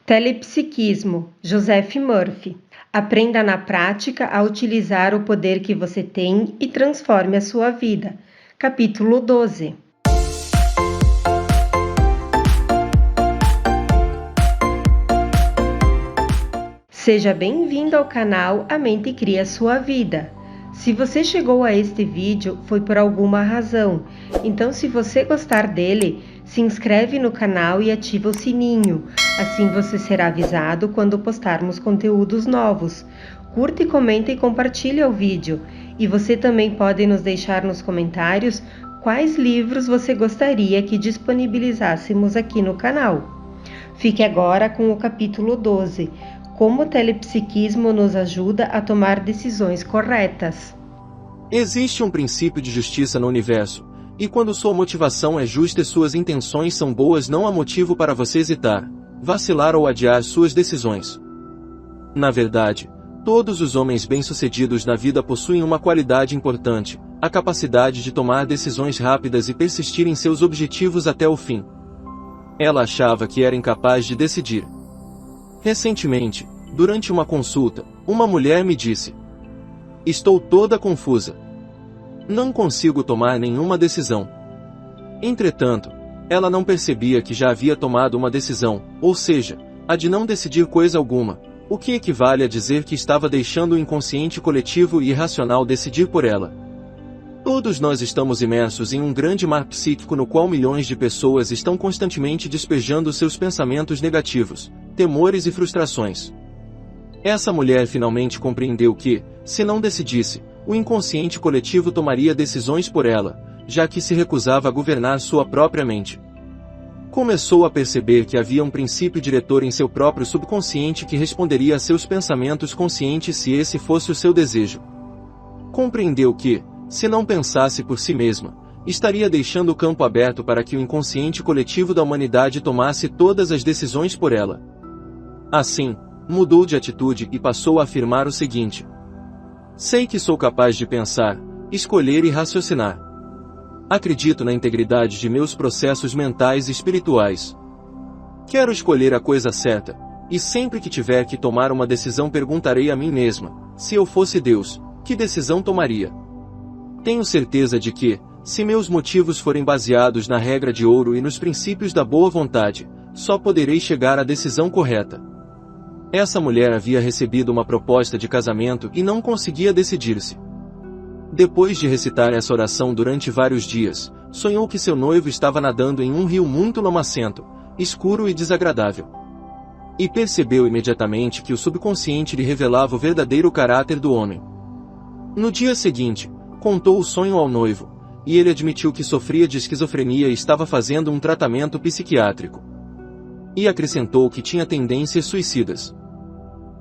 Telepsiquismo, Joseph Murphy. Aprenda na prática a utilizar o poder que você tem e transforme a sua vida. Capítulo 12. Seja bem-vindo ao canal A Mente Cria Sua Vida. Se você chegou a este vídeo, foi por alguma razão. Então, se você gostar dele, se inscreve no canal e ativa o sininho. Assim você será avisado quando postarmos conteúdos novos. Curta e comenta e compartilha o vídeo. E você também pode nos deixar nos comentários quais livros você gostaria que disponibilizássemos aqui no canal. Fique agora com o capítulo 12. Como o telepsiquismo nos ajuda a tomar decisões corretas. Existe um princípio de justiça no universo, e quando sua motivação é justa e suas intenções são boas, não há motivo para você hesitar, vacilar ou adiar suas decisões. Na verdade, todos os homens bem-sucedidos na vida possuem uma qualidade importante, a capacidade de tomar decisões rápidas e persistir em seus objetivos até o fim. Ela achava que era incapaz de decidir. Recentemente, durante uma consulta, uma mulher me disse: "Estou toda confusa. Não consigo tomar nenhuma decisão." Entretanto, ela não percebia que já havia tomado uma decisão, ou seja, a de não decidir coisa alguma, o que equivale a dizer que estava deixando o inconsciente coletivo e irracional decidir por ela. Todos nós estamos imersos em um grande mar psíquico no qual milhões de pessoas estão constantemente despejando seus pensamentos negativos, temores e frustrações. Essa mulher finalmente compreendeu que, se não decidisse, o inconsciente coletivo tomaria decisões por ela, já que se recusava a governar sua própria mente. Começou a perceber que havia um princípio diretor em seu próprio subconsciente que responderia a seus pensamentos conscientes se esse fosse o seu desejo. Compreendeu que, se não pensasse por si mesma, estaria deixando o campo aberto para que o inconsciente coletivo da humanidade tomasse todas as decisões por ela. Assim, mudou de atitude e passou a afirmar o seguinte: "Sei que sou capaz de pensar, escolher e raciocinar. Acredito na integridade de meus processos mentais e espirituais. Quero escolher a coisa certa, e sempre que tiver que tomar uma decisão perguntarei a mim mesma, se eu fosse Deus, que decisão tomaria? Tenho certeza de que, se meus motivos forem baseados na regra de ouro e nos princípios da boa vontade, só poderei chegar à decisão correta." Essa mulher havia recebido uma proposta de casamento e não conseguia decidir-se. Depois de recitar essa oração durante vários dias, sonhou que seu noivo estava nadando em um rio muito lamacento, escuro e desagradável. E percebeu imediatamente que o subconsciente lhe revelava o verdadeiro caráter do homem. No dia seguinte, contou o sonho ao noivo, e ele admitiu que sofria de esquizofrenia e estava fazendo um tratamento psiquiátrico. E acrescentou que tinha tendências suicidas.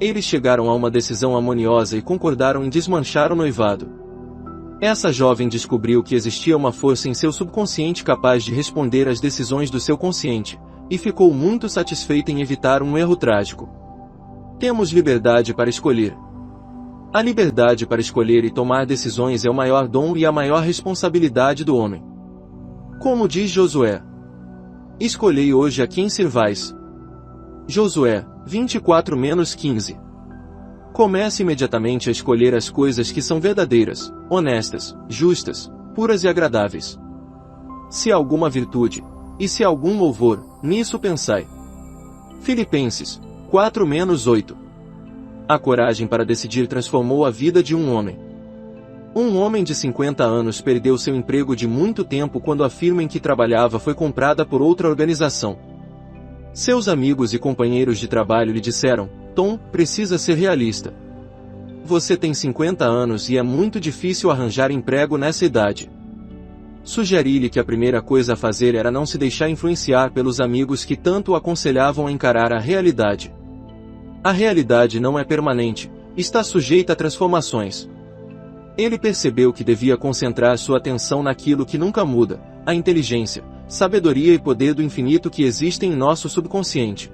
Eles chegaram a uma decisão harmoniosa e concordaram em desmanchar o noivado. Essa jovem descobriu que existia uma força em seu subconsciente capaz de responder às decisões do seu consciente, e ficou muito satisfeita em evitar um erro trágico. Temos liberdade para escolher. A liberdade para escolher e tomar decisões é o maior dom e a maior responsabilidade do homem. Como diz Josué: "Escolhei hoje a quem servais." Josué 24-15. Comece imediatamente a escolher as coisas que são verdadeiras, honestas, justas, puras e agradáveis. Se há alguma virtude, e se há algum louvor, nisso pensai. Filipenses 4-8. A coragem para decidir transformou a vida de um homem. Um homem de 50 anos perdeu seu emprego de muito tempo quando a firma em que trabalhava foi comprada por outra organização. Seus amigos e companheiros de trabalho lhe disseram: "Tom, precisa ser realista. Você tem 50 anos e é muito difícil arranjar emprego nessa idade." Sugeri-lhe que a primeira coisa a fazer era não se deixar influenciar pelos amigos que tanto o aconselhavam a encarar a realidade. A realidade não é permanente, está sujeita a transformações. Ele percebeu que devia concentrar sua atenção naquilo que nunca muda, a inteligência, sabedoria e poder do infinito que existem em nosso subconsciente.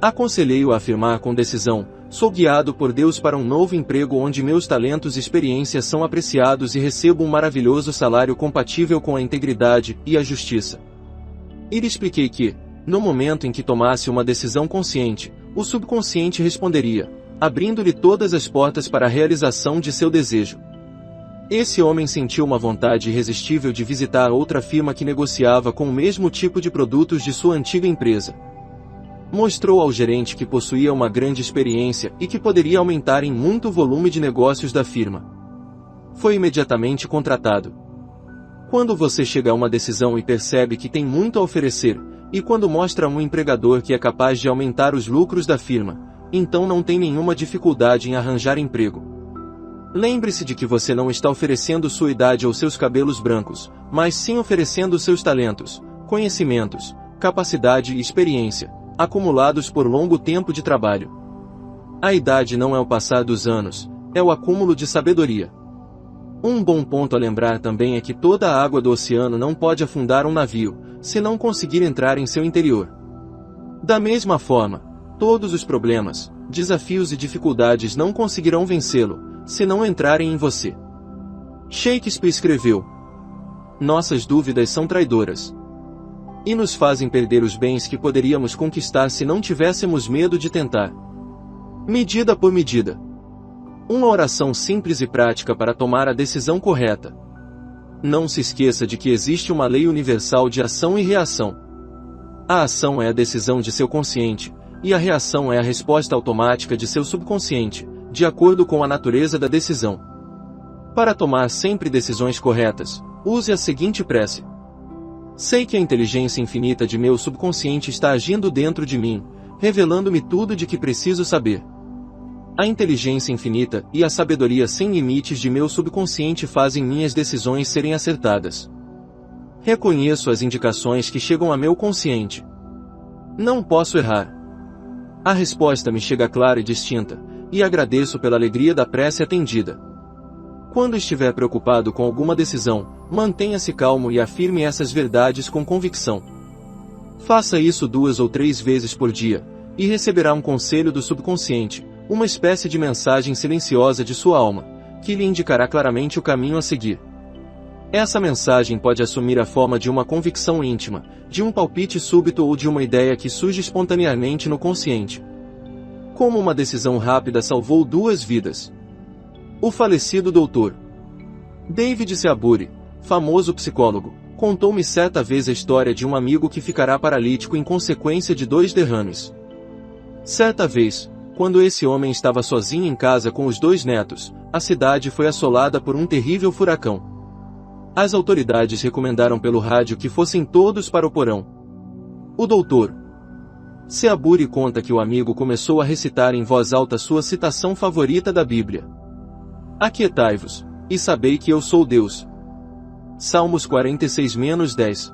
Aconselhei-o a afirmar com decisão: "Sou guiado por Deus para um novo emprego onde meus talentos e experiências são apreciados e recebo um maravilhoso salário compatível com a integridade e a justiça." E lhe expliquei que, No momento em que tomasse uma decisão consciente, o subconsciente responderia, abrindo-lhe todas as portas para a realização de seu desejo. Esse homem sentiu uma vontade irresistível de visitar outra firma que negociava com o mesmo tipo de produtos de sua antiga empresa. Mostrou ao gerente que possuía uma grande experiência e que poderia aumentar em muito o volume de negócios da firma. Foi imediatamente contratado. Quando você chega a uma decisão e percebe que tem muito a oferecer, e quando mostra a um empregador que é capaz de aumentar os lucros da firma, então não tem nenhuma dificuldade em arranjar emprego. Lembre-se de que você não está oferecendo sua idade ou seus cabelos brancos, mas sim oferecendo seus talentos, conhecimentos, capacidade e experiência, acumulados por longo tempo de trabalho. A idade não é o passar dos anos, é o acúmulo de sabedoria. Um bom ponto a lembrar também é que toda a água do oceano não pode afundar um navio, se não conseguir entrar em seu interior. Da mesma forma, todos os problemas, desafios e dificuldades não conseguirão vencê-lo, se não entrarem em você. Shakespeare escreveu: nossas dúvidas são traidoras e nos fazem perder os bens que poderíamos conquistar se não tivéssemos medo de tentar. Medida por medida. Uma oração simples e prática para tomar a decisão correta. Não se esqueça de que existe uma lei universal de ação e reação. A ação é a decisão de seu consciente, e a reação é a resposta automática de seu subconsciente, de acordo com a natureza da decisão. Para tomar sempre decisões corretas, use a seguinte prece: sei que a inteligência infinita de meu subconsciente está agindo dentro de mim, revelando-me tudo de que preciso saber. A inteligência infinita e a sabedoria sem limites de meu subconsciente fazem minhas decisões serem acertadas. Reconheço as indicações que chegam a meu consciente. Não posso errar. A resposta me chega clara e distinta, e agradeço pela alegria da prece atendida. Quando estiver preocupado com alguma decisão, mantenha-se calmo e afirme essas verdades com convicção. Faça isso 2 ou 3 vezes por dia, e receberá um conselho do subconsciente, uma espécie de mensagem silenciosa de sua alma, que lhe indicará claramente o caminho a seguir. Essa mensagem pode assumir a forma de uma convicção íntima, de um palpite súbito ou de uma ideia que surge espontaneamente no consciente. Como uma decisão rápida salvou 2 vidas. O falecido Dr. David Seabury, famoso psicólogo, contou-me certa vez a história de um amigo que ficará paralítico em consequência de 2 derrames. Certa vez, quando esse homem estava sozinho em casa com os 2 netos, a cidade foi assolada por um terrível furacão. As autoridades recomendaram pelo rádio que fossem todos para o porão. O Dr. Seabury conta que o amigo começou a recitar em voz alta sua citação favorita da Bíblia: aquietai-vos, e sabei que eu sou Deus. Salmos 46-10.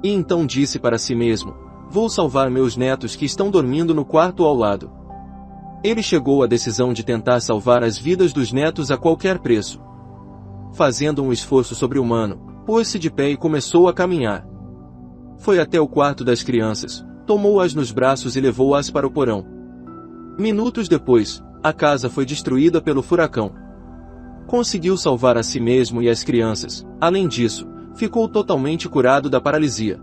E então disse para si mesmo: vou salvar meus netos que estão dormindo no quarto ao lado. Ele chegou à decisão de tentar salvar as vidas dos netos a qualquer preço. Fazendo um esforço sobre-humano, pôs-se de pé e começou a caminhar. Foi até o quarto das crianças, tomou-as nos braços e levou-as para o porão. Minutos depois, a casa foi destruída pelo furacão. Conseguiu salvar a si mesmo e as crianças. Além disso, ficou totalmente curado da paralisia.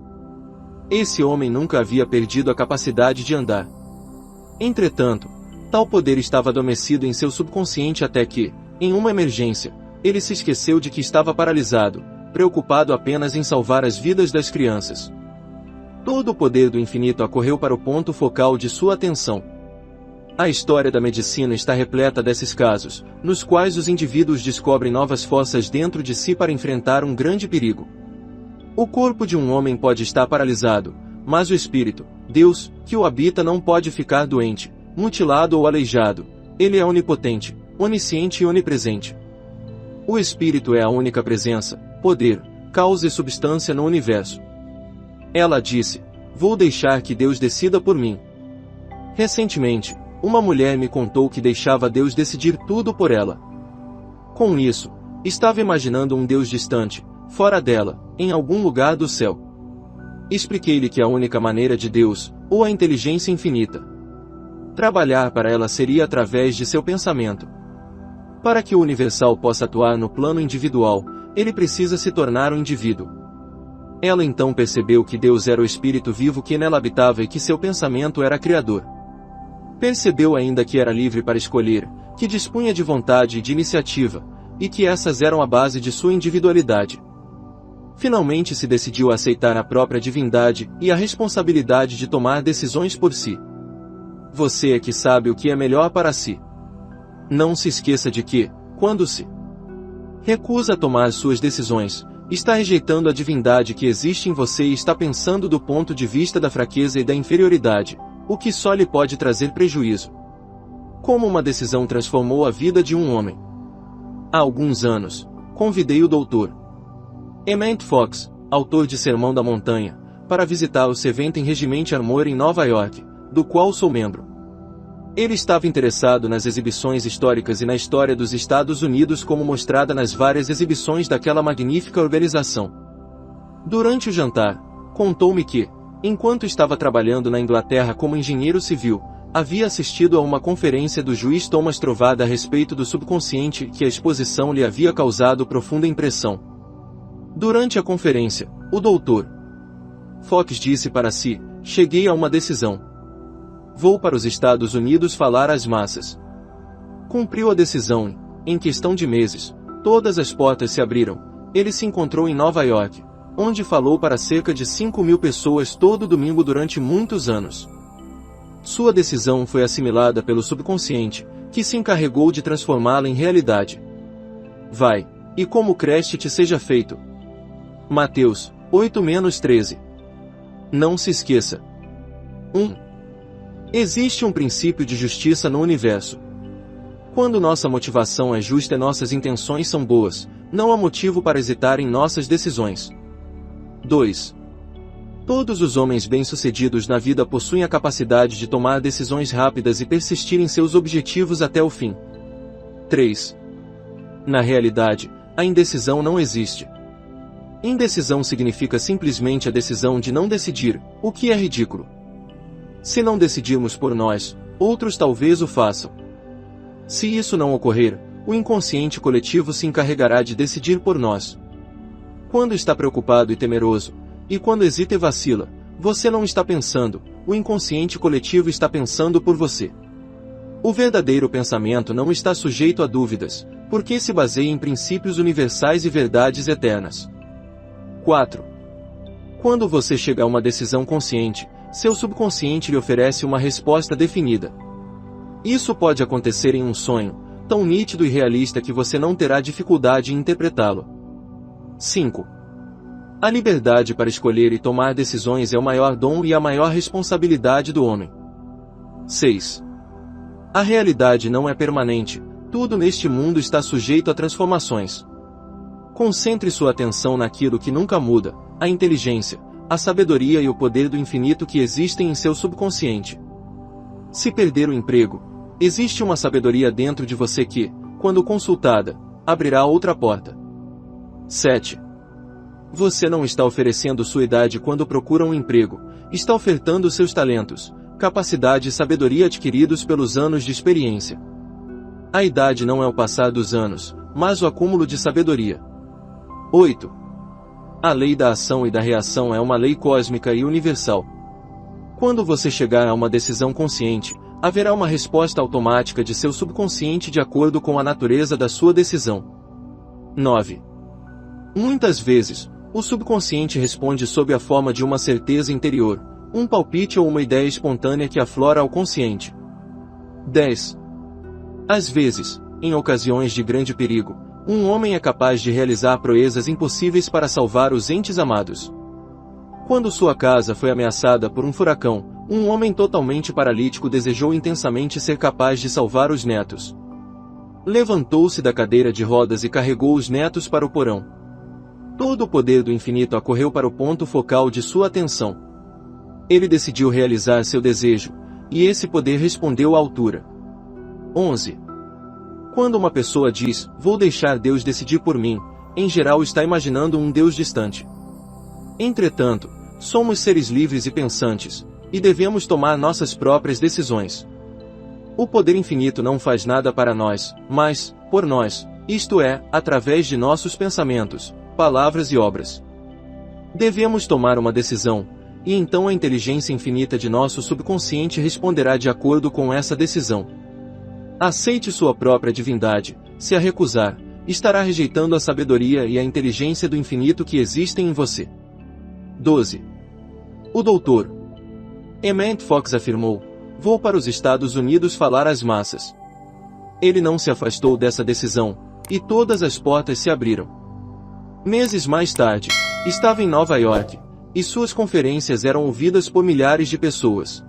Esse homem nunca havia perdido a capacidade de andar. Entretanto, tal poder estava adormecido em seu subconsciente até que, em uma emergência, ele se esqueceu de que estava paralisado, preocupado apenas em salvar as vidas das crianças. Todo o poder do infinito acorreu para o ponto focal de sua atenção. A história da medicina está repleta desses casos, nos quais os indivíduos descobrem novas forças dentro de si para enfrentar um grande perigo. O corpo de um homem pode estar paralisado, mas o espírito, Deus, que o habita não pode ficar doente, mutilado ou aleijado. Ele é onipotente, onisciente e onipresente. O espírito é a única presença, poder, causa e substância no universo. Ela disse: vou deixar que Deus decida por mim. Recentemente, uma mulher me contou que deixava Deus decidir tudo por ela. Com isso, estava imaginando um Deus distante, fora dela, em algum lugar do céu. Expliquei-lhe que a única maneira de Deus, ou a inteligência infinita, trabalhar para ela seria através de seu pensamento. Para que o universal possa atuar no plano individual, ele precisa se tornar um indivíduo. Ela então percebeu que Deus era o Espírito vivo que nela habitava e que seu pensamento era criador. Percebeu ainda que era livre para escolher, que dispunha de vontade e de iniciativa, e que essas eram a base de sua individualidade. Finalmente se decidiu a aceitar a própria divindade e a responsabilidade de tomar decisões por si. Você é que sabe o que é melhor para si. Não se esqueça de que, quando se recusa a tomar suas decisões, está rejeitando a divindade que existe em você e está pensando do ponto de vista da fraqueza e da inferioridade, o que só lhe pode trazer prejuízo. Como uma decisão transformou a vida de um homem. Há alguns anos, convidei o Dr. Emmett Fox, autor de Sermão da Montanha, para visitar o Seventh Regiment Armory em Nova York, do qual sou membro. Ele estava interessado nas exibições históricas e na história dos Estados Unidos como mostrada nas várias exibições daquela magnífica organização. Durante o jantar, contou-me que, enquanto estava trabalhando na Inglaterra como engenheiro civil, havia assistido a uma conferência do juiz Thomas Trovada a respeito do subconsciente e que a exposição lhe havia causado profunda impressão. Durante a conferência, o Dr. Fox disse para si: cheguei a uma decisão. Vou para os Estados Unidos falar às massas. Cumpriu a decisão e, em questão de meses, todas as portas se abriram. Ele se encontrou em Nova York, onde falou para cerca de 5.000 pessoas todo domingo durante muitos anos. Sua decisão foi assimilada pelo subconsciente, que se encarregou de transformá-la em realidade. Vai, e como creste te seja feito. Mateus 8-13. Não se esqueça. 1. Existe um princípio de justiça no universo. Quando nossa motivação é justa e nossas intenções são boas, não há motivo para hesitar em nossas decisões. 2. Todos os homens bem-sucedidos na vida possuem a capacidade de tomar decisões rápidas e persistir em seus objetivos até o fim. 3. Na realidade, a indecisão não existe. Indecisão significa simplesmente a decisão de não decidir, o que é ridículo. Se não decidirmos por nós, outros talvez o façam. Se isso não ocorrer, o inconsciente coletivo se encarregará de decidir por nós. Quando está preocupado e temeroso, e quando hesita e vacila, você não está pensando, o inconsciente coletivo está pensando por você. O verdadeiro pensamento não está sujeito a dúvidas, porque se baseia em princípios universais e verdades eternas. 4. Quando você chega a uma decisão consciente, seu subconsciente lhe oferece uma resposta definida. Isso pode acontecer em um sonho, tão nítido e realista que você não terá dificuldade em interpretá-lo. 5. A liberdade para escolher e tomar decisões é o maior dom e a maior responsabilidade do homem. 6. A realidade não é permanente, tudo neste mundo está sujeito a transformações. Concentre sua atenção naquilo que nunca muda, a inteligência, a sabedoria e o poder do infinito que existem em seu subconsciente. Se perder o emprego, existe uma sabedoria dentro de você que, quando consultada, abrirá outra porta. 7. Você não está oferecendo sua idade quando procura um emprego, está ofertando seus talentos, capacidade e sabedoria adquiridos pelos anos de experiência. A idade não é o passar dos anos, mas o acúmulo de sabedoria. 8. A lei da ação e da reação é uma lei cósmica e universal. Quando você chegar a uma decisão consciente, haverá uma resposta automática de seu subconsciente de acordo com a natureza da sua decisão. 9. Muitas vezes, o subconsciente responde sob a forma de uma certeza interior, um palpite ou uma ideia espontânea que aflora ao consciente. 10. Às vezes, em ocasiões de grande perigo, um homem é capaz de realizar proezas impossíveis para salvar os entes amados. Quando sua casa foi ameaçada por um furacão, um homem totalmente paralítico desejou intensamente ser capaz de salvar os netos. Levantou-se da cadeira de rodas e carregou os netos para o porão. Todo o poder do infinito acorreu para o ponto focal de sua atenção. Ele decidiu realizar seu desejo, e esse poder respondeu à altura. 11. Quando uma pessoa diz, vou deixar Deus decidir por mim, em geral está imaginando um Deus distante. Entretanto, somos seres livres e pensantes, e devemos tomar nossas próprias decisões. O poder infinito não faz nada para nós, mas, por nós, isto é, através de nossos pensamentos, palavras e obras. Devemos tomar uma decisão, e então a inteligência infinita de nosso subconsciente responderá de acordo com essa decisão. Aceite sua própria divindade. Se a recusar, estará rejeitando a sabedoria e a inteligência do infinito que existem em você. 12. O Dr. Emmett Fox afirmou: "Vou para os Estados Unidos falar às massas." Ele não se afastou dessa decisão, e todas as portas se abriram. Meses mais tarde, estava em Nova York, e suas conferências eram ouvidas por milhares de pessoas.